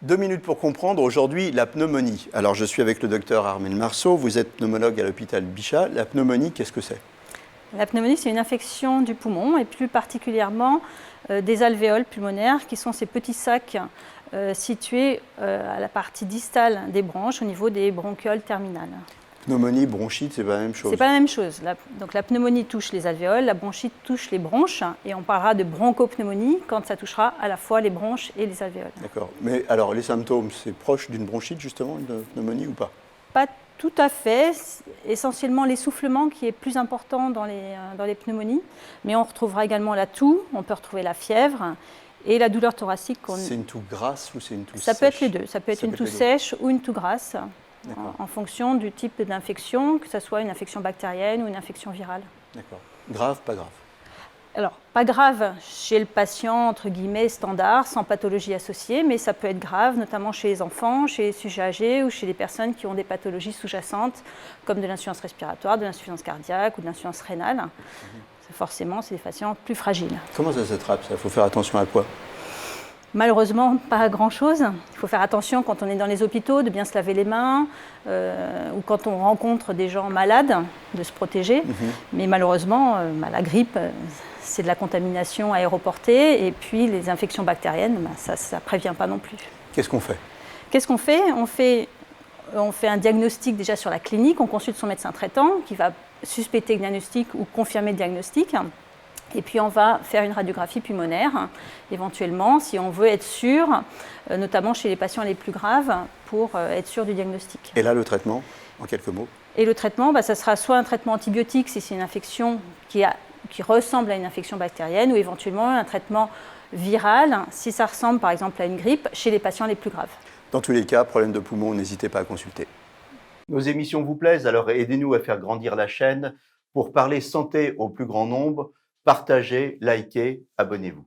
2 minutes pour comprendre aujourd'hui la pneumonie. Alors je suis avec le docteur Armelle Marceau, vous êtes pneumologue à l'hôpital Bichat. La pneumonie, qu'est-ce que c'est? La pneumonie, c'est une infection du poumon et plus particulièrement des alvéoles pulmonaires qui sont ces petits sacs situés à la partie distale des bronches au niveau des bronchioles terminales. Pneumonie, bronchite, c'est pas la même chose. C'est pas la même chose. Donc la pneumonie touche les alvéoles, la bronchite touche les bronches et on parlera de bronchopneumonie quand ça touchera à la fois les bronches et les alvéoles. D'accord. Mais alors les symptômes, c'est proche d'une bronchite justement, une pneumonie ou pas? Pas tout à fait. Essentiellement l'essoufflement qui est plus important dans les pneumonies, mais on retrouvera également la toux, on peut retrouver la fièvre et la douleur thoracique. C'est une toux grasse ou c'est une toux sèche? Ça peut être les deux. Ça peut être une toux sèche ou une toux grasse, en fonction du type d'infection, que ce soit une infection bactérienne ou une infection virale. D'accord. Grave, pas grave? Alors, pas grave chez le patient, entre guillemets, standard, sans pathologie associée, mais ça peut être grave, notamment chez les enfants, chez les sujets âgés ou chez les personnes qui ont des pathologies sous-jacentes, comme de l'insuffisance respiratoire, de l'insuffisance cardiaque ou de l'insuffisance rénale. Forcément, c'est des patients plus fragiles. Comment ça s'attrape ça? Il faut faire attention à quoi? Malheureusement, pas grand-chose. Il faut faire attention quand on est dans les hôpitaux, de bien se laver les mains, ou quand on rencontre des gens malades, de se protéger. Mais malheureusement, la grippe, c'est de la contamination aéroportée, et puis les infections bactériennes, ça ne prévient pas non plus. Qu'est-ce qu'on fait? Qu'est-ce qu'on fait? On fait un diagnostic déjà sur la clinique, on consulte son médecin traitant qui va suspecter le diagnostic ou confirmer le diagnostic. Et puis on va faire une radiographie pulmonaire, éventuellement, si on veut être sûr, notamment chez les patients les plus graves, pour être sûr du diagnostic. Et là, le traitement, en quelques mots? Et le traitement, ça sera soit un traitement antibiotique si c'est une infection qui ressemble à une infection bactérienne, ou éventuellement un traitement viral si ça ressemble par exemple à une grippe chez les patients les plus graves. Dans tous les cas, problème de poumon, n'hésitez pas à consulter. Nos émissions vous plaisent, alors aidez-nous à faire grandir la chaîne. Pour parler santé au plus grand nombre, partagez, likez, abonnez-vous.